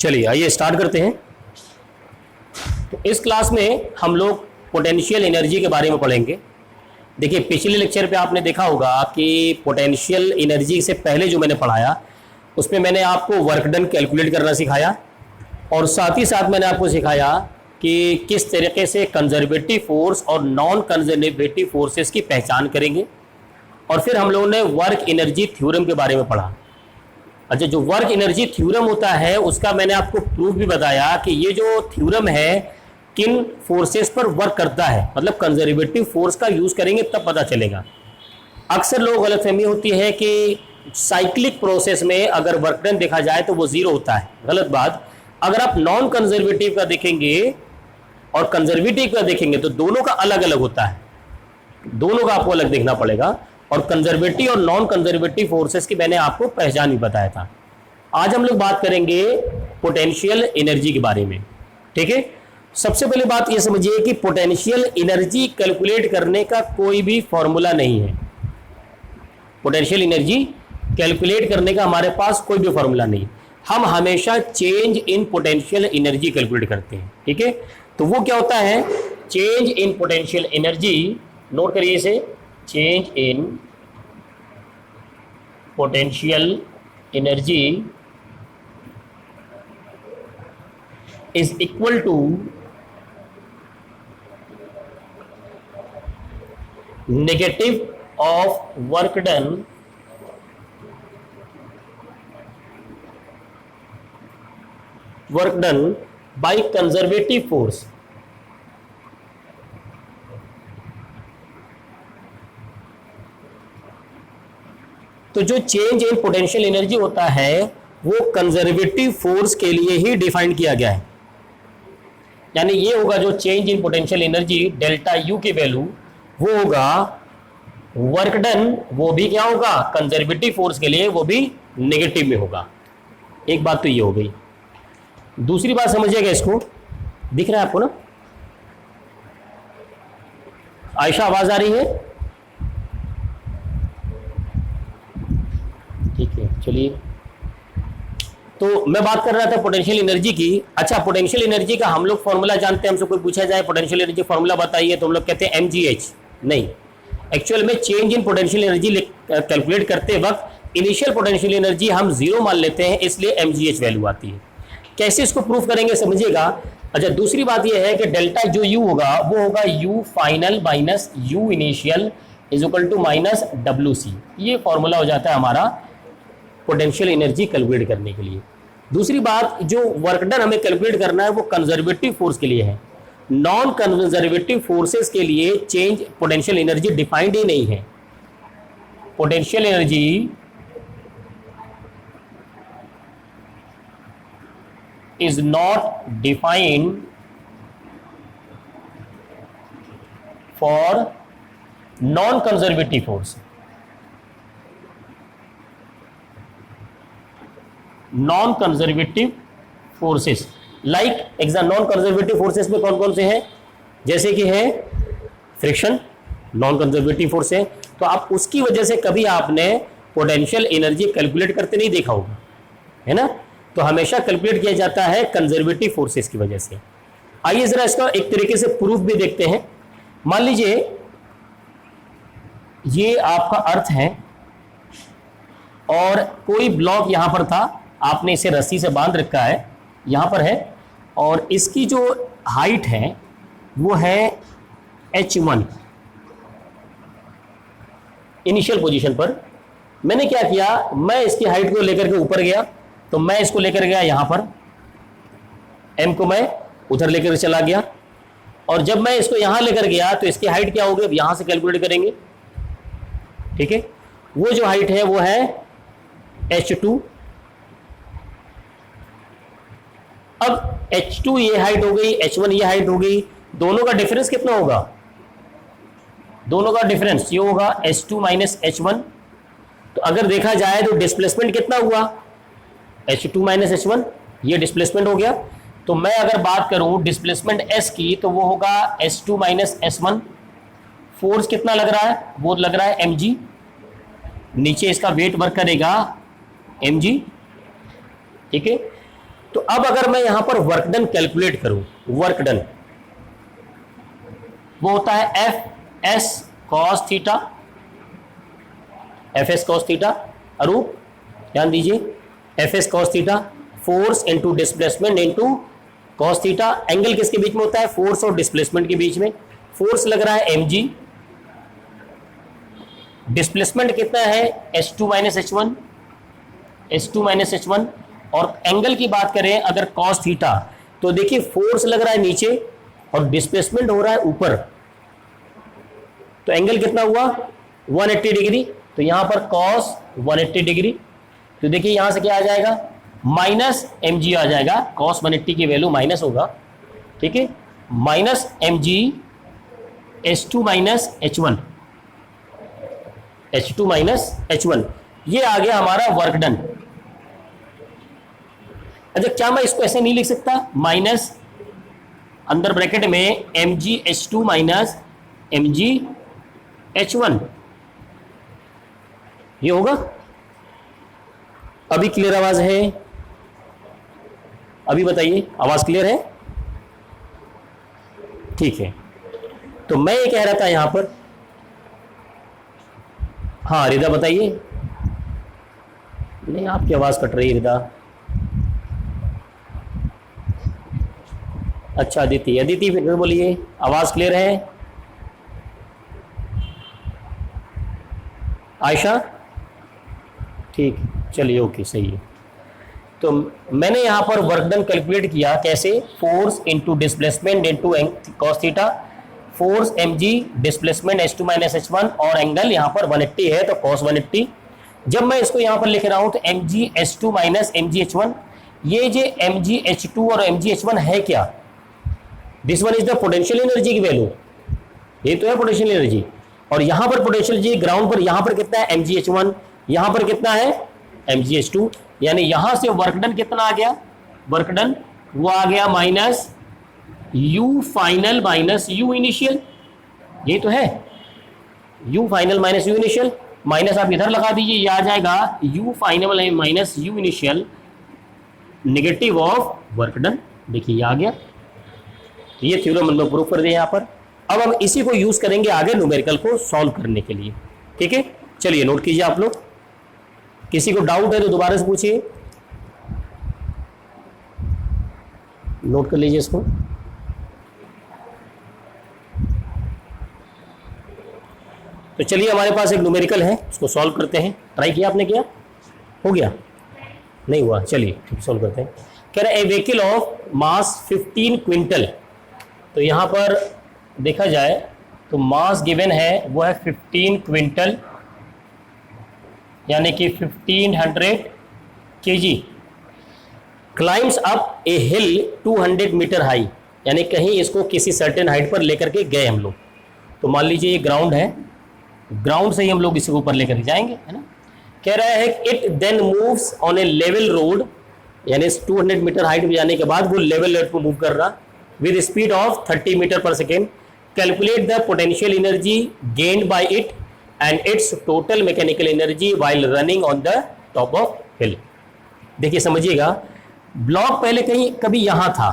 चलिए आइए स्टार्ट करते हैं। तो इस क्लास में हम लोग पोटेंशियल एनर्जी के बारे में पढ़ेंगे। देखिए पिछले लेक्चर पे आपने देखा होगा कि पोटेंशियल एनर्जी से पहले जो मैंने पढ़ाया उसमें मैंने आपको वर्क डन कैलकुलेट करना सिखाया और साथ ही साथ मैंने आपको सिखाया कि किस तरीके से कंजर्वेटिव फोर्स और नॉन कंजर्वेटिव फोर्सेस की पहचान करेंगे। और फिर हम लोगों ने वर्क एनर्जी थ्योरम के बारे में पढ़ा। अच्छा, जो वर्क एनर्जी थ्योरम होता है उसका मैंने आपको प्रूफ भी बताया कि ये जो थ्योरम है किन फोर्सेस पर वर्क करता है, मतलब कंजर्वेटिव फोर्स का यूज करेंगे तब पता चलेगा। अक्सर लोग गलतफहमी होती है कि साइक्लिक प्रोसेस में अगर वर्क डन देखा जाए तो वो जीरो होता है। गलत बात। अगर आप नॉन कंजर्वेटिव का देखेंगे और कंजर्वेटिव का देखेंगे तो दोनों का अलग अलग होता है, दोनों का आपको अलग देखना पड़ेगा। और कंजर्वेटिव और नॉन कंजर्वेटिव फोर्सेस की मैंने आपको पहचान भी बताया था। आज हम लोग बात करेंगे पोटेंशियल एनर्जी के बारे में। ठीक है, सबसे पहले बात यह समझिए कि पोटेंशियल एनर्जी कैलकुलेट करने का कोई भी फॉर्मूला नहीं है। पोटेंशियल एनर्जी कैलकुलेट करने का हमारे पास कोई भी फॉर्मूला नहीं। हम हमेशा change in potential energy calculate करते हैं। ठीक है, तो वो क्या होता है, change in potential energy, note करिए इसे, change in potential energy is equal to negative of work done by conservative force. तो जो चेंज इन पोटेंशियल एनर्जी होता है वो कंजर्वेटिव फोर्स के लिए ही डिफाइन किया गया है। यानी ये होगा जो change in potential energy delta U की वैल्यू वो होगा वर्क डन, वो भी क्या होगा कंजर्वेटिव फोर्स के लिए, वो भी नेगेटिव में होगा। एक बात तो ये हो गई। दूसरी बात समझिएगा, इसको दिख रहा है आपको ना, आयशा आवाज आ रही है? ठीक है, चलिए। तो मैं बात कर रहा था पोटेंशियल एनर्जी की। अच्छा, पोटेंशियल एनर्जी का हम लोग फॉर्मूला जानते हैं। हमसे कोई पूछा जाए पोटेंशियल एनर्जी फॉर्मूला बताइए तो हम लोग कहते हैं mgh। नहीं, एक्चुअल में change in potential energy calculate करते वक्त इनिशियल पोटेंशियल एनर्जी हम जीरो मान लेते हैं, इसलिए mgh वैल्यू आती है। कैसे इसको प्रूफ करेंगे समझिएगा। अच्छा, दूसरी बात यह है कि डेल्टा जो u होगा वो होगा u final minus u initial is equal to minus wc। ये फॉर्मूला हो जाता है हमारा पोटेंशियल एनर्जी कैलकुलेट करने के लिए। दूसरी बात, जो वर्क डन हमें कैलकुलेट करना है वो कंजर्वेटिव फोर्स के लिए है। नॉन कंजर्वेटिव फोर्सेस के लिए चेंज पोटेंशियल एनर्जी डिफाइंड ही नहीं है। Potential energy is not defined for non-conservative force. Non-conservative forces like non-conservative forces में कौन कौन से हैं, जैसे कि है फ्रिक्शन, नॉन कंजर्वेटिव फोर्स है। तो आप उसकी वजह से कभी आपने पोटेंशियल एनर्जी कैलकुलेट करते नहीं देखा होगा, है ना। तो हमेशा कैलकुलेट किया जाता है कंजर्वेटिव फोर्सेस की वजह से। आइए जरा इसका एक तरीके से प्रूफ भी देखते हैं। मान लीजिए ये आपका अर्थ है और कोई ब्लॉक यहां पर था, आपने इसे रस्सी से बांध रखा है, यहां पर है, और इसकी जो हाइट है वो है h1 इनिशियल पोजीशन पर। मैंने क्या किया, मैं इसकी हाइट को लेकर के ऊपर गया, तो मैं इसको लेकर गया यहां पर, m को मैं उधर लेकर चला गया, और जब मैं इसको यहां लेकर गया तो इसकी हाइट क्या होगी, अब यहां से कैलकुलेट करेंगे। ठीक है, वो जो हाइट है वो है h2। अब h2 ये हाइट हो गई, h1 ये हाइट हो गई, दोनों का डिफरेंस कितना होगा, दोनों का डिफरेंस ये होगा h2 माइनस h1। तो अगर देखा जाए तो डिस्प्लेसमेंट कितना हुआ, h2 माइनस h1, ये डिस्प्लेसमेंट हो गया। तो मैं अगर बात करूं डिस्प्लेसमेंट s की तो वो होगा s2 माइनस s1। फोर्स कितना लग रहा है, वो लग रहा है mg, नीचे इसका वेट वर्क करेगा mg। ठीक है, तो अब अगर मैं यहां पर वर्क डन कैलकुलेट करूं, वर्क डन वो होता है F S cos theta, F S cos theta. Arup ध्यान दीजिए, F S cos theta, force into displacement into cos theta. Angle किसके बीच में होता है? फोर्स और डिस्प्लेसमेंट के बीच में। फोर्स लग रहा है mg, डिस्प्लेसमेंट कितना है? h2 minus h1, h2 minus h1। और एंगल की बात करें अगर कॉस थीटा, तो देखिए फोर्स लग रहा है नीचे और डिस्प्लेसमेंट हो रहा है ऊपर, तो एंगल कितना हुआ? 180 डिग्री। तो यहां पर कॉस 180 डिग्री, तो देखिए यहां से क्या आ जाएगा? माइनस mg आ जाएगा। कॉस 180 की वैल्यू माइनस होगा, ठीक है, minus mg h2 minus h1, h2 minus h1। ये आ गया हमारा वर्क डन। अच्छा, क्या मैं इसको ऐसे नहीं लिख सकता? माइनस अंदर ब्रैकेट में mg h2 minus mg h1, ये होगा। अभी क्लियर आवाज है? अभी बताइए, आवाज क्लियर है? ठीक है। तो मैं ये कह रहा था यहां पर, हाँ रिदा बताइए। नहीं, आपकी आवाज कट रही है रिदा। अच्छा अदिति, अदिति फिर बोलिए, आवाज क्लियर है? आयशा, ठीक, चलिए ओके, सही है। तो मैंने यहां पर वर्क डन कैलकुलेट किया कैसे? Force into displacement into cos theta. Force mg, displacement h2 minus h1 और एंगल यहां पर 180 है तो cos 180। जब मैं इसको यहां पर लिख रहा हूं तो mg h2 minus mg h1, ये जो mg h2 और mg h1 है क्या? This one is the potential energy की वैल्यू, ये तो है पोटेंशियल एनर्जी। और यहां पर पोटेंशियल एनर्जी ग्राउंड पर यहां पर कितना है? mg h1, यहां पर कितना है? mg h2। यानी यहां से वर्क डन कितना आ गया? वर्क डन वो आ गया minus u final minus u initial, ये तो है u final minus u initial. Minus आप इधर लगा दीजिए, ये आ जाएगा u final minus u initial negative of work done. देखिए ये आ गया, ये थ्योरम हमने प्रूव कर दिया यहाँ पर। अब हम इसी को यूज करेंगे आगे न्यूमेरिकल को सॉल्व करने के लिए, ठीक है। चलिए नोट कीजिए आप लोग, किसी को डाउट है तो दोबारा से पूछिए, नोट कर लीजिए इसको। तो चलिए हमारे पास एक न्यूमेरिकल है, उसको सॉल्व करते हैं। ट्राई किया आपने? किया? हो गया? नहीं हुआ? चलिए ठीक, सॉल्व करते हैं। कह रहा है ए व्हीकल ऑफ मास 15 क्विंटल। तो यहाँ पर देखा जाए तो मास गिवन है वो है 15 क्विंटल, यानी कि 1500 kg। क्लाइम्स अप ए हिल 200 मीटर हाई, यानी कहीं इसको किसी सर्टेन हाइट पर लेकर के गए हम लोग। तो मान लीजिए ये ग्राउंड है, ग्राउंड से ही हम लोग इसे ऊपर लेकर जाएंगे, है ना। कह रहा है it then moves on a level road, यानी 200 मीटर हाइट में जाने के बाद वो लेवल रोड को मूव कर रहा with speed of 30 metre per second. Calculate the potential energy gained by it and its total mechanical energy while running on the top of hill. देखिए समझिएगा, ब्लॉक पहले कहीं कभी यहां था,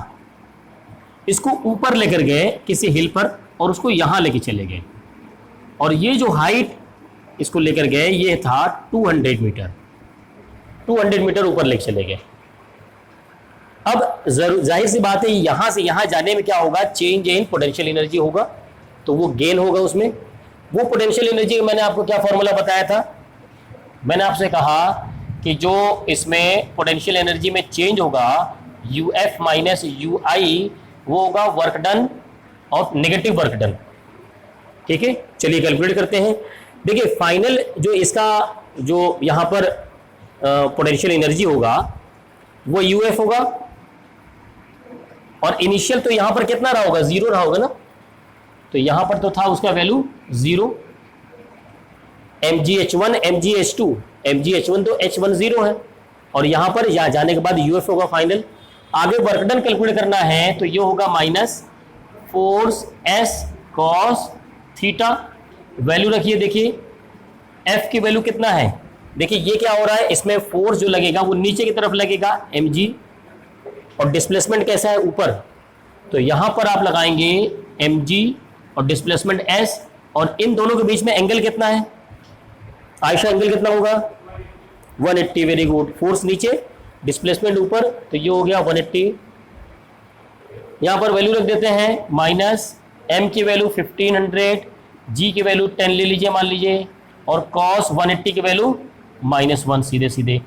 इसको ऊपर लेकर गए किसी हिल पर और उसको यहां लेके चले गए, और ये जो हाइट इसको लेकर गए ये था 200 मीटर, 200 मीटर ऊपर लेके चले गए। अब जाहिर सी बात है यहां से यहां जाने में क्या होगा? चेंज इन पोटेंशियल एनर्जी होगा, तो वो गेन होगा उसमें। वो पोटेंशियल एनर्जी मैंने आपको क्या फॉर्मूला बताया था? मैंने आपसे कहा कि जो इसमें पोटेंशियल एनर्जी में चेंज होगा uf माइनस ui, वो होगा वर्क डन और नेगेटिव वर्क डन, ठीक है। चलिए कैलकुलेट करते हैं। देखिए फाइनल जो इसका जो यहाँ पर पोटेंशियल एनर्जी होगा वो uf होगा, और इनिशियल तो यहां पर कितना रहा होगा? 0 रहा होगा ना। तो यहां पर तो था उसका वैल्यू 0। mgh1 mgh2, mgh1 तो h1 0 है, और यहां पर जाने के बाद uf होगा फाइनल। आगे वर्क डन कैलकुलेट करना है तो ये होगा minus force s cos theta. Value रखिए, देखिए f की वैल्यू कितना है? देखिए ये क्या हो रहा है, इसमें फोर्स जो लगेगा वो नीचे की तरफ लगेगा mg, और डिस्प्लेसमेंट कैसा है ऊपर, तो यहां पर आप लगाएंगे mg और डिस्प्लेसमेंट s, और इन दोनों के बीच में एंगल कितना है आयशा, एंगल कितना होगा 180। Very good. फोर्स नीचे, डिस्प्लेसमेंट ऊपर, तो ये हो गया 180। यहां पर वैल्यू रख देते हैं माइनस m की वैल्यू 1500, g की वैल्यू 10 ले लीजिए मान लीजिए, और cos 180 की वैल्यू -1 सीधे सीधे।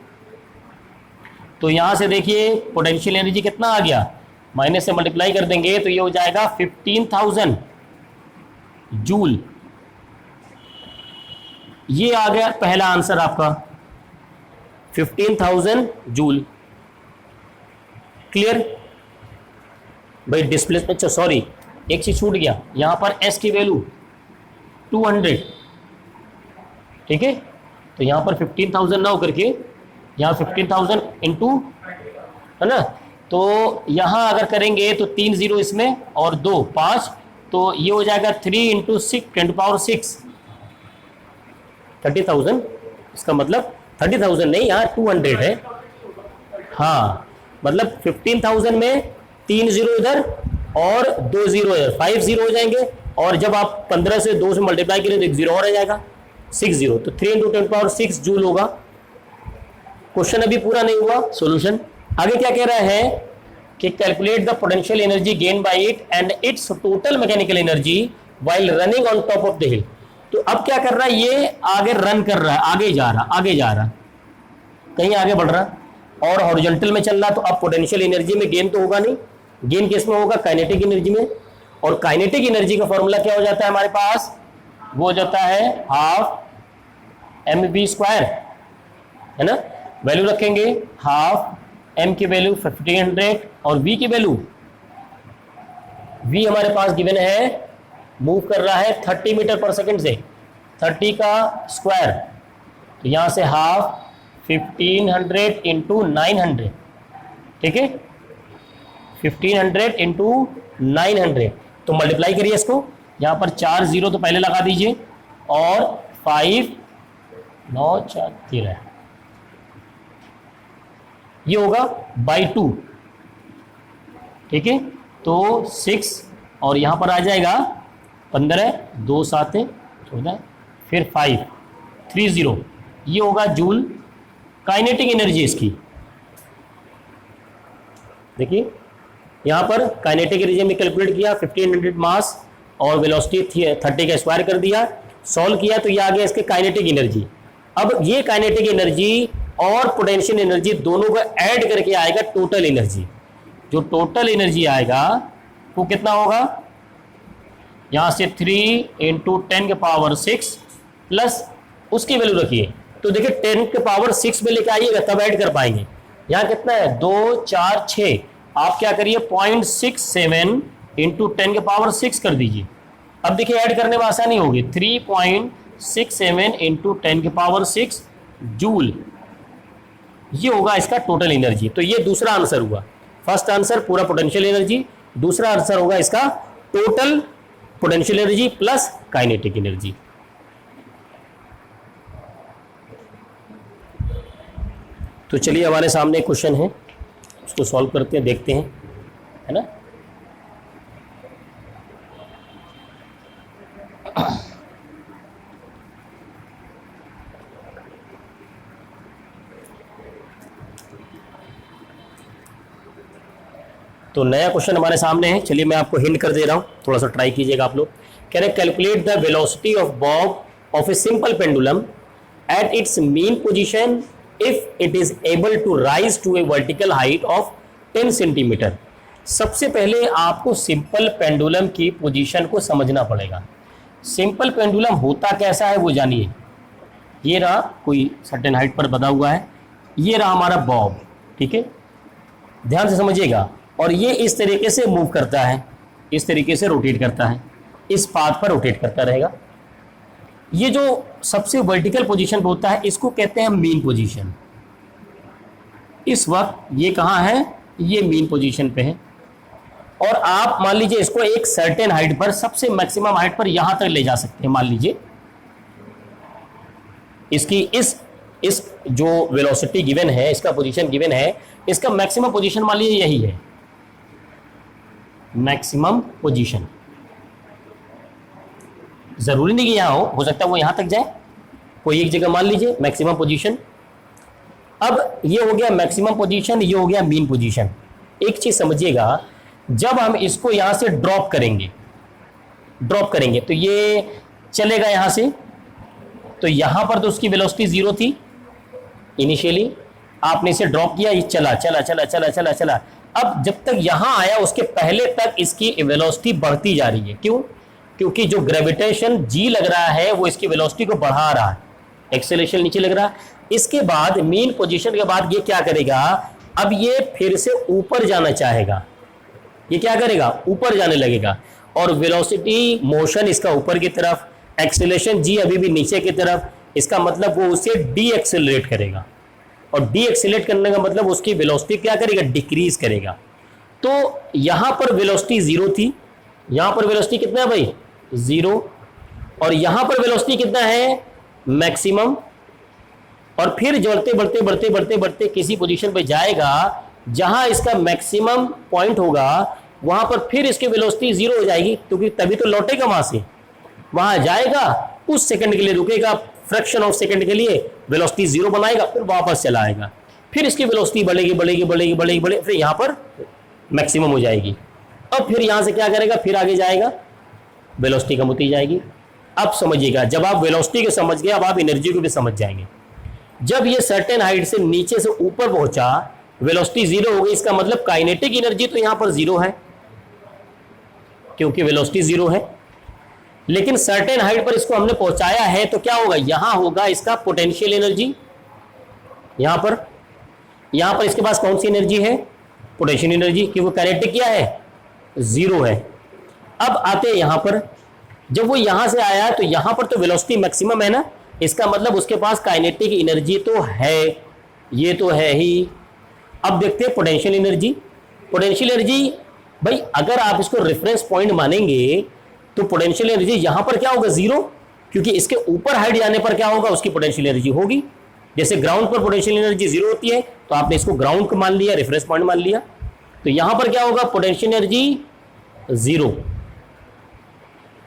तो यहां से देखिए पोटेंशियल एनर्जी कितना आ गया, माइनस से मल्टीप्लाई कर देंगे तो ये हो जाएगा 15,000 जूल। ये आ गया पहला आंसर आपका 15,000 जूल। क्लियर भाई। डिस्प्लेसमेंट, सॉरी एक चीज छूट गया, यहां पर s की वैल्यू 200, ठीक है, तो यहां पर 15,000 ना होकर के यहाँ 15,000 इंटू, है ना, तो यहाँ अगर करेंगे तो 3 जीरो इसमें और 2 5, तो ये हो जाएगा 3 इंटू 6 10⁻6 30,000। इसका मतलब 30,000 नहीं, यहाँ 200 है। हाँ मतलब 15,000 में 3 जीरो इधर और 2 जीरो इधर, 5 जीरो हो जाएंगे, और जब आप 15 से 2 से मल्टीप्लाई करें तो 1 जीरो और आ जाएगा 6 जीरो, तो 3 इंटू 10⁻6 जूल होगा। क्वेश्चन अभी पूरा नहीं हुआ, सॉल्यूशन आगे क्या कह रहा है कि calculate the potential energy gain by it and its total mechanical energy while running on top of the हिल। तो अब क्या कर रहा है, ये आगे रन कर रहा है, आगे जा रहा, कहीं आगे बढ़ रहा और हॉरिजॉन्टल में चल रहा, तो अब पोटेंशियल एनर्जी में गेन तो होगा नहीं, गेन किस में होगा, काइनेटिक एनर्जी में। और काइनेटिक एनर्जी का फॉर्मूला क्या हो जाता है हमारे पास, वो हो जाता है हाफ mv², है ना। वैल्यू रखेंगे हाफ, m की वैल्यू 1500 और v की वैल्यू, v हमारे पास गिवन है, मूव कर रहा है 30 मीटर पर सेकंड से, 30 का स्क्वायर, तो यहां से हाफ 1500 इंटू 900, ठीक है, 1500 इंटू 900, तो मल्टीप्लाई करिए इसको, यहां पर 4 जीरो तो पहले लगा दीजिए, और 5 9 4 13, ये होगा बाई 2, ठीक है, तो 6 और यहां पर आ जाएगा 15, 2 7 14, फिर 5 30, ये होगा जूल काइनेटिक एनर्जी इसकी। देखिए यहां पर काइनेटिक एनर्जी में कैलकुलेट किया 1500 मास और वेलोसिटी 30 का स्क्वायर कर दिया, सॉल्व किया, तो ये आ गया इसके काइनेटिक एनर्जी। अब ये काइनेटिक एनर्जी और पोटेंशियल एनर्जी दोनों को ऐड करके आएगा टोटल एनर्जी। जो टोटल एनर्जी आएगा वो कितना होगा, यहां से 3 इंटू 10⁻6 प्लस उसकी वैल्यू रखिए, तो देखिए 10⁻6 में लेके आइएगा तब ऐड कर पाएंगे। यहां कितना है 2 4 6, आप क्या करिए 0.67 इंटू 10⁻6 कर दीजिए। अब देखिए ऐड करने में आसानी होगी, 3.67 इंटू 10⁻6 जूल, ये होगा इसका टोटल एनर्जी। तो ये दूसरा आंसर हुआ। फर्स्ट आंसर पूरा पोटेंशियल एनर्जी, दूसरा आंसर होगा इसका total potential energy plus kinetic energy. तो चलिए हमारे सामने एक क्वेश्चन है, उसको सॉल्व करते हैं, देखते हैं, है ना। तो नया क्वेश्चन हमारे सामने है, चलिए मैं आपको हिंट कर दे रहा हूँ, थोड़ा सा ट्राई कीजिएगा आप लोग। कह रहे calculate the velocity of bob of a simple pendulum at its mean position if it is able to rise to a vertical height of 10 centimetre. सबसे पहले आपको सिंपल पेंडुलम की पोजीशन को समझना पड़ेगा। सिंपल पेंडुलम होता कैसा है वो जानिए। ये रहा कोई सर्टेन हाइट पर बधा हुआ है, ये रहा हमारा बॉब, ठीक है, ध्यान से समझिएगा। और ये इस तरीके से मूव करता है, इस तरीके से रोटेट करता है, इस पाथ पर रोटेट करता रहेगा। ये जो सबसे वर्टिकल पोजीशन पे होता है इसको कहते हैं मीन पोजीशन। इस वक्त ये कहाँ है, ये मीन पोजीशन पे है। और आप मान लीजिए इसको एक सर्टेन हाइट पर, सबसे मैक्सिमम हाइट पर यहां तक ले जा सकते हैं। मान लीजिए इसकी इस इस जो वेलोसिटी गिवन है, इसका पोजीशन गिवन है, इसका मैक्सिमम पोजीशन मान लीजिए यही है, मैक्सिमम पोजीशन। जरूरी नहीं कि यहां हो सकता है वो यहां तक जाए, कोई एक जगह मान लीजिए मैक्सिमम पोजीशन। अब ये हो गया मैक्सिमम पोजीशन, ये हो गया मीन पोजीशन। एक चीज समझिएगा, जब हम इसको यहां से ड्रॉप करेंगे तो ये चलेगा यहां से, तो यहां पर तो उसकी वेलोसिटी जीरो थी इनिशियली, आपने इसे ड्रॉप किया, ये चला चला चला चला चला चला। अब जब तक यहां आया उसके पहले तक इसकी वेलोसिटी बढ़ती जा रही है। क्यों? क्योंकि जो ग्रेविटेशन जी लग रहा है वो इसकी वेलोसिटी को बढ़ा रहा है, एक्सेलरेशन नीचे लग रहा है। इसके बाद मीन पोजीशन के बाद ये क्या करेगा, अब ये फिर से ऊपर जाना चाहेगा, ये क्या करेगा, ऊपर जाने लगेगा, और वेलोसिटी मोशन इसका ऊपर की तरफ, एक्सेलरेशन जी अभी भी नीचे की तरफ। इसका मतलब वो उसे डी एक्सेलरेट करेगा, और डी एक्सेलरेट करने का मतलब उसकी वेलोसिटी क्या करेगा, डिक्रीज करेगा। तो यहां पर वेलोसिटी जीरो थी, यहां पर वेलोसिटी कितना है भाई, जीरो, और यहां पर वेलोसिटी कितना है, मैक्सिमम। और फिर बढ़ते बढ़ते बढ़ते बढ़ते बढ़ते किसी पोजीशन पे जाएगा जहां इसका मैक्सिमम पॉइंट होगा, वहां पर फिर इसकी वेलोसिटी जीरो हो जाएगी, क्योंकि तभी तो लौटेगा वहां से, वहां जाएगा, उस सेकंड के लिए रुकेगा, फ्रैक्शन ऑफ सेकंड के लिए वेलोसिटी जीरो बनाएगा, फिर वापस चला आएगा, फिर इसकी वेलोसिटी बढ़ेगी बढ़ेगी बढ़ेगी बढ़ेगी बढ़ेगी, फिर यहां पर मैक्सिमम हो जाएगी। अब फिर यहां से क्या करेगा, फिर आगे जाएगा, वेलोसिटी कम होती जाएगी। अब समझिएगा, जब आप वेलोसिटी को समझ गए, अब आप एनर्जी को भी समझ जाएंगे। जब ये सर्टेन हाइट से नीचे से ऊपर पहुंचा, वेलोसिटी जीरो हो गई, इसका मतलब काइनेटिक एनर्जी तो यहां पर जीरो है, क्योंकि वेलोसिटी जीरो है। लेकिन सर्टेन हाइट पर इसको हमने पहुंचाया है, तो क्या होगा, यहां होगा इसका पोटेंशियल एनर्जी, यहां पर इसके पास कौन सी एनर्जी है, पोटेंशियल एनर्जी, क्योंकि काइनेटिक क्या है, जीरो है। अब आते हैं यहां पर, जब वो यहां से आया तो यहां पर तो वेलोसिटी मैक्सिमम है ना, इसका मतलब उसके पास काइनेटिक एनर्जी तो है, ये तो है ही। अब देखते हैं पोटेंशियल एनर्जी। पोटेंशियल एनर्जी भाई, अगर आप इसको रेफरेंस पॉइंट मानेंगे तो पोटेंशियल एनर्जी यहां पर क्या होगा, जीरो, क्योंकि इसके ऊपर हाइट जाने पर क्या होगा, उसकी पोटेंशियल एनर्जी होगी। जैसे ग्राउंड पर पोटेंशियल एनर्जी जीरो होती है, तो आपने इसको ग्राउंड को मान लिया, रेफरेंस पॉइंट मान लिया, तो यहां पर क्या होगा, पोटेंशियल एनर्जी जीरो।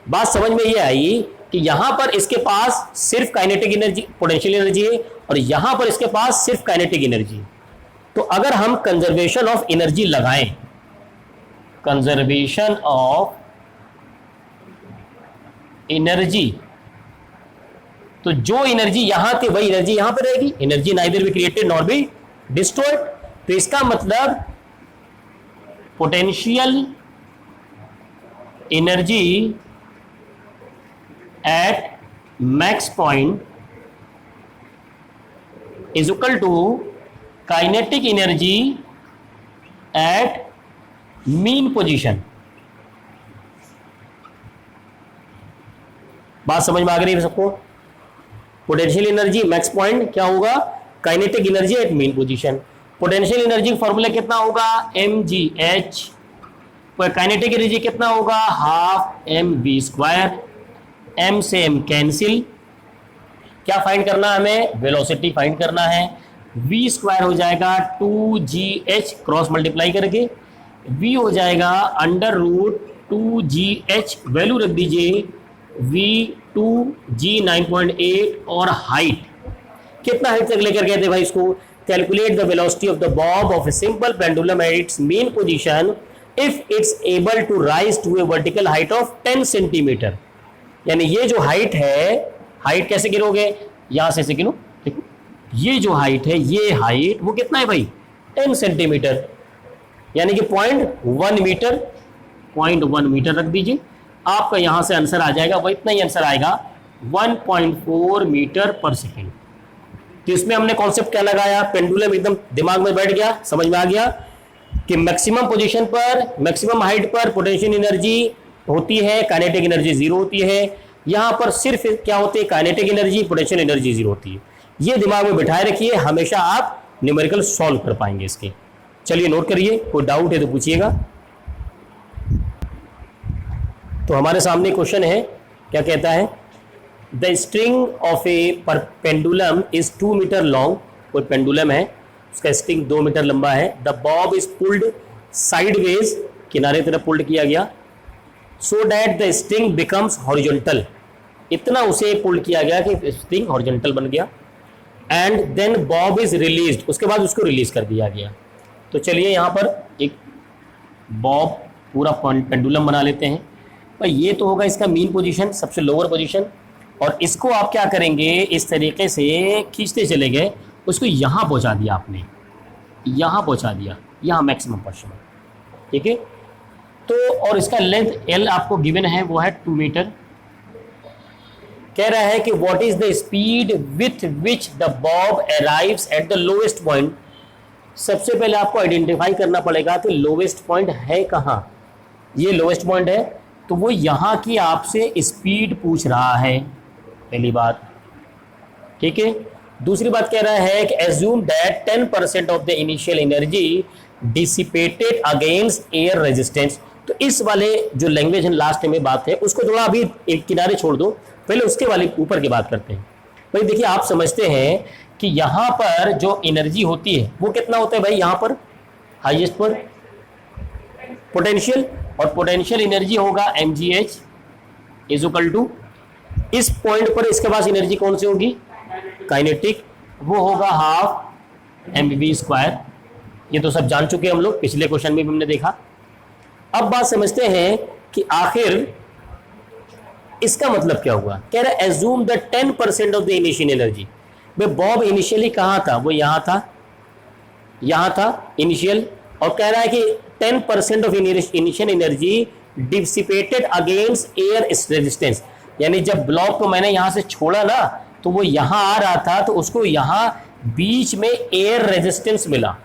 बात समझ में ये आई कि यहां पर इसके पास सिर्फ काइनेटिक एनर्जी, पोटेंशियल एनर्जी है, और यहां पर इसके पास सिर्फ काइनेटिक एनर्जी। तो अगर हम कंजर्वेशन ऑफ एनर्जी लगाएं, कंजर्वेशन ऑफ एनर्जी, तो जो एनर्जी यहां थी वही एनर्जी यहां पर रहेगी। Energy neither be created nor be destroyed. तो इसका मतलब potential energy at max point is equal to kinetic energy at mean position. बात समझ में आ गई सबको? पोटेंशियल एनर्जी मैक्स पॉइंट क्या होगा, kinetic energy at mean position. Potential energy formula कितना होगा, mgh, काइनेटिक एनर्जी कितना होगा, हाफ mv²। m से m कैंसिल, क्या फाइंड करना है हमें, वेलोसिटी फाइंड करना है। v² हो जाएगा 2gh क्रॉस मल्टीप्लाई करके, v हो जाएगा √2gh, वैल्यू रख दीजिए v2g 9.8, और हाइट कितना हाइट तक लेकर गए थे भाई इसको, calculate the velocity of the bob of a simple pendulum at its mean position if it's able to rise to a vertical height of 10 centimetre. यानी ये जो हाइट है, हाइट कैसे गिनोगे, यहां से गिनो, ये जो हाइट है, ये हाइट वो कितना है भाई, 10 सेंटीमीटर, यानी कि 0.1 मीटर, 0.1 मीटर रख दीजिए, आपका यहां से आंसर आ जाएगा, वो इतना ही आंसर आएगा, 1.4 मीटर पर सेकेंड। तो इसमें हमने कॉन्सेप्ट क्या लगाया, पेंडुलम एकदम दिमाग में बैठ गया, समझ में आ गया कि मैक्सिमम पोजीशन पर, मैक्सिमम हाइट पर पोटेंशियल एनर्जी होती है, काइनेटिक एनर्जी जीरो होती है। यहां पर सिर्फ क्या होती है, kinetic energy, potential energy zero होती है। ये दिमाग में बिठाए रखिए, हमेशा आप न्यूमेरिकल सॉल्व कर पाएंगे इसके। चलिए नोट करिए, कोई डाउट है तो पूछिएगा। तो हमारे सामने क्वेश्चन है, क्या कहता है, the string of a pendulum is 2 metre long, कोई पेंडुलम है उसका स्ट्रिंग 2 मीटर लंबा है। The bob is pulled sideways, किनारे तरफ पुल्ड किया गया, so that the string becomes horizontal, इतना उसे पुल्ड किया गया कि स्ट्रिंग हॉरिजॉन्टल बन गया। And then bob is released, उसके बाद उसको रिलीज कर दिया गया। तो चलिए यहाँ पर एक बॉब पूरा पेंडुलम बना लेते हैं। भाई ये तो होगा इसका मीन पोजीशन, सबसे लोअर पोजीशन, और इसको आप क्या करेंगे, इस तरीके से खींचते चले गए, उसको यहाँ पहुँचा दिया आपने, यहाँ पहुँचा दिया, यहाँ मैक्सिमम पोजीशन, ठीक है। तो और इसका लेंथ एल आपको गिवन है, वो है 2 मीटर। कह रहा है कि what is the speed with which the Bob arrives at the lowest point. सबसे पहले आपको आइडेंटिफाई करना पड़ेगा कि लोएस्ट पॉइंट है कहाँ। ये लोएस्ट पॉइंट है तो वो यहाँ की आपसे स्पीड पूछ रहा है, पहली बात, ठीक है। दूसरी बात कह रहा है कि assume that 10% of the initial energy dissipated against air resistance. तो इस वाले जो लैंग्वेज लास्ट में बात है उसको थोड़ा अभी एक किनारे छोड़ दो, पहले उसके वाले ऊपर की बात करते हैं। भाई देखिए, आप समझते हैं कि यहाँ पर जो एनर्जी होती है वो कितना होता है भाई, यहाँ पर हाईएस्ट पर पोटेंशियल, और पोटेंशियल एनर्जी होगा mgh इज इक्वल टू, इस पॉइंट पर इसके पास एनर्जी कौन सी होगी, काइनेटिक, वो होगा हाफ mv²। ये तो सब जान चुके हैं हम लोग, पिछले क्वेश्चन में भी हमने देखा। अब बात समझते हैं कि आखिर इसका मतलब क्या हुआ। कह रहा है assume the 10% of the initial energy. भाई बॉब इनिशियली कहाँ था, वो यहाँ था, यहाँ था इनिशियल, और कह रहा है कि 10% of initial energy dissipated against air resistance, यानी जब ब्लॉक को मैंने यहाँ से छोड़ा ना तो वो यहाँ आ रहा था, तो उसको यहाँ बीच में एयर रेजिस्टेंस मिला,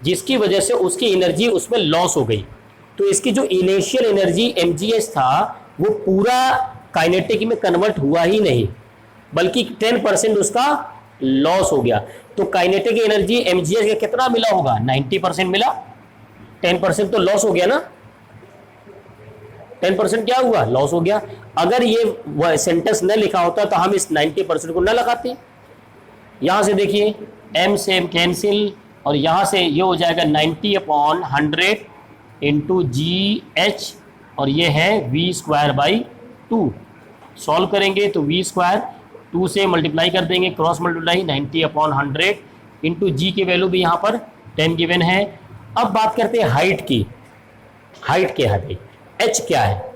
जिसकी वजह से उसकी एनर्जी उसमें लॉस हो गई। तो इसकी जो इनिशियल एनर्जी mgh था वो पूरा काइनेटिक में कन्वर्ट हुआ ही नहीं, बल्कि 10% उसका लॉस हो गया। तो काइनेटिक एनर्जी mgh का कितना मिला होगा, 90% मिला, 10% तो लॉस हो गया ना, 10% क्या हुआ, लॉस हो गया। अगर ये सेंटेंस न लिखा होता तो हम इस 90% को न लगाते। यहां से देखिए m से m कैंसिल, और यहां से ये हो जाएगा 90/100 इंटू GH, और ये है v²/2। सॉल्व करेंगे तो v² 2 से मल्टीप्लाई कर देंगे, क्रॉस मल्टीप्लाई 90/100 इंटू जी की वैल्यू भी यहाँ पर 10 गिवन है। अब बात करते हैं हाइट की। हाइट क्या है, h क्या है।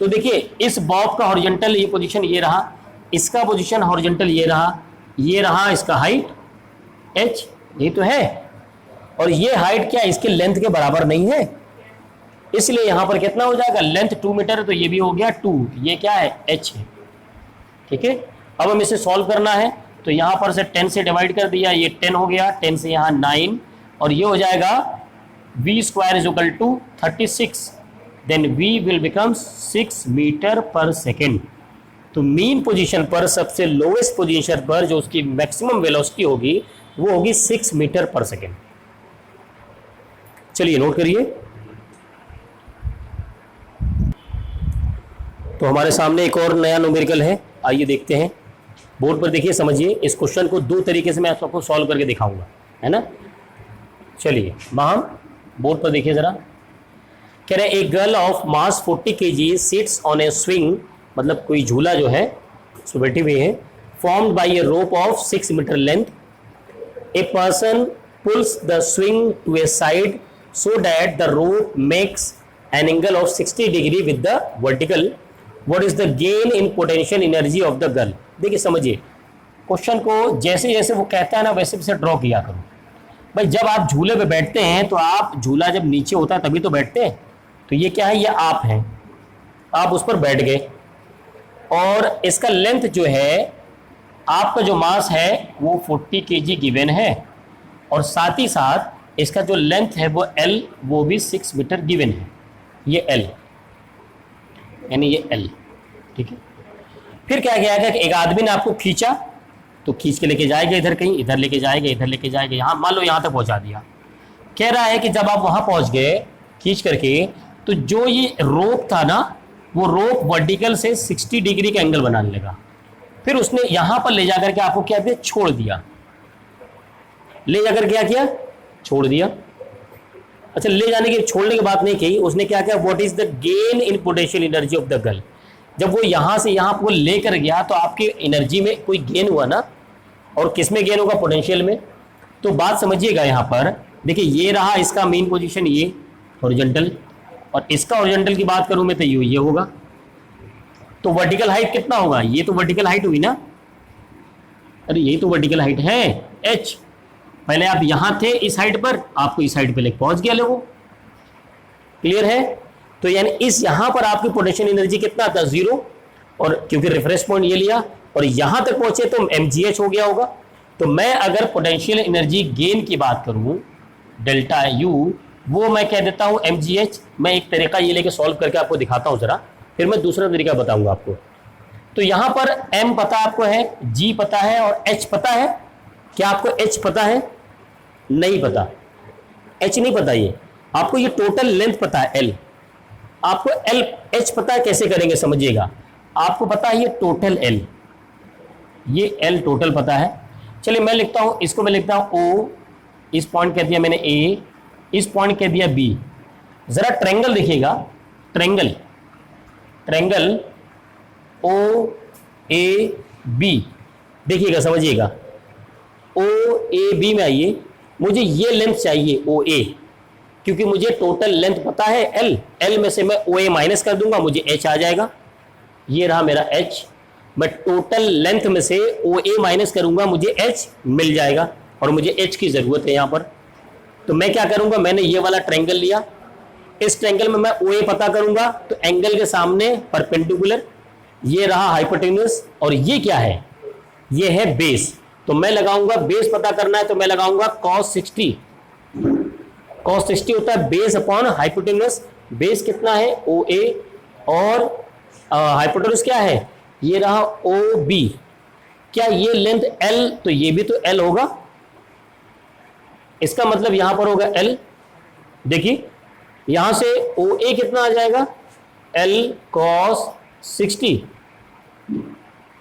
तो देखिए इस बॉब का हॉरिजॉन्टल ये पोजीशन ये रहा, इसका पोजीशन हॉरिजॉन्टल ये रहा इसका हाइट h, ये तो है, और ये हाइट क्या इसके लेंथ के बराबर नहीं है, इसलिए यहां पर कितना हो जाएगा, लेंथ 2 मीटर है तो ये भी हो गया 2, ये क्या है h है, ठीक है। अब हम इसे सॉल्व करना है तो यहां पर से 10 से डिवाइड कर दिया, ये 10 हो गया, 10 से यहां 9, और ये हो जाएगा v² is equal to 36, then v will become 6 metre per second. तो मीन पोजीशन पर सबसे लोएस्ट पोजीशन पर जो उसकी मैक्सिमम वेलोसिटी होगी वो होगी 6 मीटर पर सेकेंड। चलिए नोट करिए। तो हमारे सामने एक और नया न्यूमेरिकल है, आइए देखते हैं। बोर्ड पर देखिए, समझिए। इस क्वेश्चन को 2 तरीके से मैं आपको सॉल्व करके दिखाऊंगा, है ना। चलिए वहां बोर्ड पर देखिए जरा। कह रहे a girl of mass 40 kg sits on a swing, मतलब कोई झूला जो है उसमें बैठी हुई है, formed by a rope of 6 metre length. A person pulls the swing to a side so that the rope makes an angle of 60 degree with the vertical. What is the gain in potential energy of the girl. देखिए समझिए question को, जैसे जैसे वो कहता है ना वैसे वैसे ड्रॉ किया करो। भाई जब आप झूले पे बैठते हैं तो आप, झूला जब नीचे होता है तभी तो बैठते हैं, तो ये क्या है, ये आप हैं, आप उस पर बैठ गए, और इसका लेंथ जो है, आपका जो मास है वो 40 kg गिवन है, और साथ ही साथ इसका जो लेंथ है वो L, वो भी 6 मीटर गिवन है, ये L, यानी ये L, ठीक है। फिर क्या किया गया कि एक आदमी ने आपको खींचा, तो खींच के लेके जाएगा इधर कहीं, इधर लेके जाएगा, इधर लेके जाएगा, यहाँ मान लो यहाँ तक पहुँचा दिया। कह रहा है कि जब आप वहाँ पहुँच गए खींच करके, तो जो ये रोप था ना, वो रोप वर्टिकल से 60 डिग्री का एंगल बनाने लगा। फिर उसने यहां पर ले जाकर के आपको क्या किया, छोड़ दिया, ले जाकर क्या किया, छोड़ दिया। अच्छा, ले जाने की छोड़ने की बात नहीं कही, उसने क्या किया, what is the gain in potential energy of the girl. जब वो यहां से यहां को लेकर गया तो आपकी एनर्जी में कोई गेन हुआ ना, और किस में गेन होगा, पोटेंशियल में। तो बात समझिएगा यहां पर, देखिए ये रहा इसका मेन पोजीशन, ये हॉरिजॉन्टल, और इसका हॉरिजॉन्टल की बात करूं मैं तो ये होगा। तो वर्टिकल हाइट कितना होगा, ये तो वर्टिकल हाइट हुई ना, अरे यही तो वर्टिकल हाइट है h। पहले आप यहां थे इस हाइट पर, आपको इस हाइट पे लेके पहुंच गया लोगों, क्लियर है। तो यानी इस यहां पर आपकी पोटेंशियल एनर्जी कितना था, 0, और क्योंकि रेफरेंस पॉइंट ये लिया और यहां तक पहुंचे तो mgh हो गया होगा। तो मैं अगर पोटेंशियल एनर्जी गेन की बात करूं, डेल्टा यू, वो मैं कह देता हूं mgh। मैं एक तरीका ये लेके सॉल्व करके आपको दिखाता हूं जरा, फिर मैं दूसरा तरीका बताऊंगा आपको। तो यहां पर m पता आपको है, g पता है और h पता है। क्या आपको h पता है, नहीं पता, h नहीं पता। ये आपको ये टोटल लेंथ पता है l, आपको l h पता है, कैसे करेंगे समझिएगा। आपको पता है ये टोटल l, ये l टोटल पता है। चलिए मैं लिखता हूं इसको, मैं लिखता हूं o, इस पॉइंट कह दिया मैंने a, इस पॉइंट कह दिया b। जरा ट्रायंगल देखिएगा, triangle, triangle O A B, देखिएगा समझिएगा, ओ ए बी में आइए, मुझे ये लेंथ चाहिए ओ ए, क्योंकि मुझे टोटल लेंथ पता है एल, एल में से मैं ओ ए माइनस कर दूंगा, मुझे एच आ जाएगा। ये रहा मेरा एच, मैं टोटल लेंथ में से ओ ए माइनस करूंगा, मुझे एच मिल जाएगा, और मुझे एच की जरूरत है यहां पर। तो मैं क्या करूंगा, मैंने ये वाला ट्रायंगल लिया, इस ट्रायंगल में मैं ओ ए पता करूंगा, तो एंगल के सामने परपेंडिकुलर, ये रहा हाइपोटेन्यूस, और ये क्या है, ये है बेस। तो मैं लगाऊंगा, बेस पता करना है तो मैं लगाऊंगा cos 60। cos 60 होता है बेस अपॉन हाइपोटेन्यूस। बेस कितना है, ओ ए, और हाइपोटेन्यूस क्या है, ये रहा ओ बी। क्या ये लेंथ l, तो ये भी तो l होगा, इसका मतलब यहां पर होगा l। देखिए यहां से ओ ए कितना आ जाएगा, l cos 60,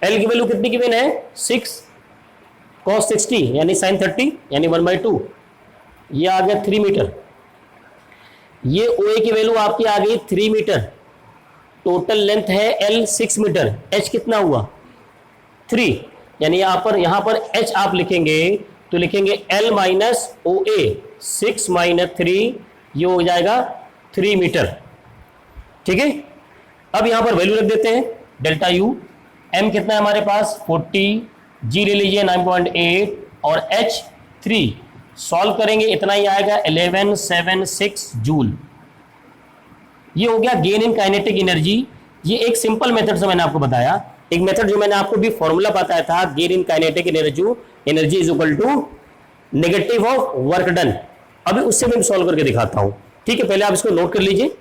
l की वैल्यू कितनी गिवन है, 6 cos 60 यानी sin 30 यानी 1/2, ये आ गया 3 मीटर। ये ओ ए की वैल्यू आपकी आ गई 3 मीटर, टोटल लेंथ है l 6 मीटर, h कितना हुआ 3, यानी यहाँ पर h आप लिखेंगे तो लिखेंगे l माइनस ओ ए, 6 माइनस 3, ये हो जाएगा 3 मीटर। ठीक है, अब यहां पर वैल्यू रख देते हैं, डेल्टा यू, m कितना है हमारे पास 40, g ले लीजिए 9.8 और h 3, सॉल्व करेंगे इतना ही आएगा 1176 जूल। ये हो गया गेन इन काइनेटिक एनर्जी। ये एक सिंपल मेथड से मैंने आपको बताया, एक मेथड जो मैंने आपको भी फॉर्मूला बताया था, gain in kinetic energy is equal to negative of work done. अभी उससे मैं सॉल्व करके दिखाता हूं, ठीक है, पहले आप इसको नोट कर लीजिए।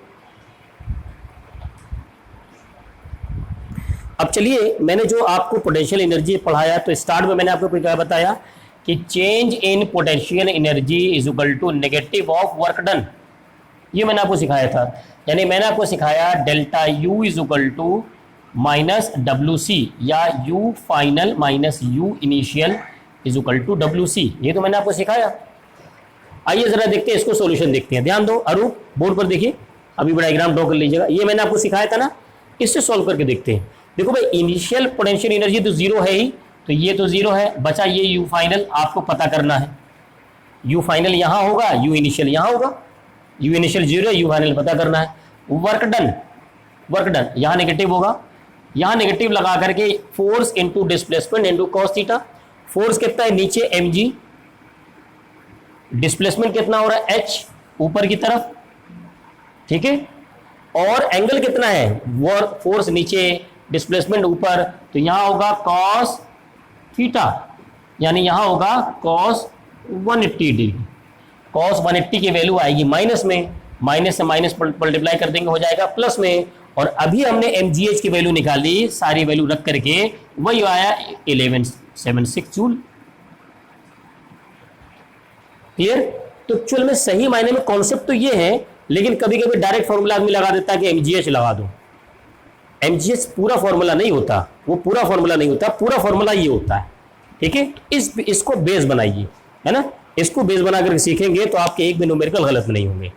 अब चलिए, मैंने जो आपको पोटेंशियल एनर्जी पढ़ाया, तो स्टार्ट में मैंने आपको क्या बताया कि change in potential energy is equal to negative of work done. ये मैंने आपको सिखाया था, यानी मैंने आपको सिखाया delta U is equal to minus W C, या U final minus U initial is equal to W C. ये तो मैंने आपको सिखाया। आइए जरा देखते हैं, इसको सॉल्यूशन देखते हैं। ध्यान दो, अरूप बोर्ड पर देखिए, अभी डायग्राम ड्रॉ कर लीजिएगा। ये मैंने आपको सिखाया था ना, इससे सॉल्व करके देखते हैं। देखो भाई, इनिशियल पोटेंशियल एनर्जी तो जीरो है ही, तो ये तो जीरो है, बचा ये यू फाइनल आपको पता करना है। यू फाइनल यहाँ होगा, यू इनिशियल यहाँ होगा, you initial zero, you final पता करना है। वर्क डन, वर्क डन यहाँ नेगेटिव होगा, यहाँ नेगेटिव लगा करके force into displacement into cos theta. Force कितना है नीचे mg, डिस्प्लेसमेंट कितना हो रहा है h ऊपर की तरफ, ठीक है, और एंगल कितना है, वर्क फोर्स नीचे डिस्प्लेसमेंट ऊपर, तो यहां होगा cos थीटा, यानी यहां होगा cos 180 डिग्री। cos 180 की वैल्यू आएगी माइनस में, माइनस से माइनस मल्टीप्लाई कर देंगे हो जाएगा प्लस में, और अभी हमने mgh की वैल्यू निकाली, सारी वैल्यू रख करके वही आया 1176 जूल। क्लियर? तो एक्चुअल में सही मायने में कॉन्सेप्ट तो ये है, लेकिन कभी कभी डायरेक्ट फॉर्मूला आदमी लगा देता है कि mgh लगा दो, mgh पूरा फॉर्मूला नहीं होता, वो पूरा फॉर्मूला नहीं होता, पूरा फॉर्मूला ये होता है। ठीक है, इसको बेस बनाइए, है ना, इसको बेस बना कर सीखेंगे तो आपके एक भी न्यूमेरिकल गलत नहीं होंगे।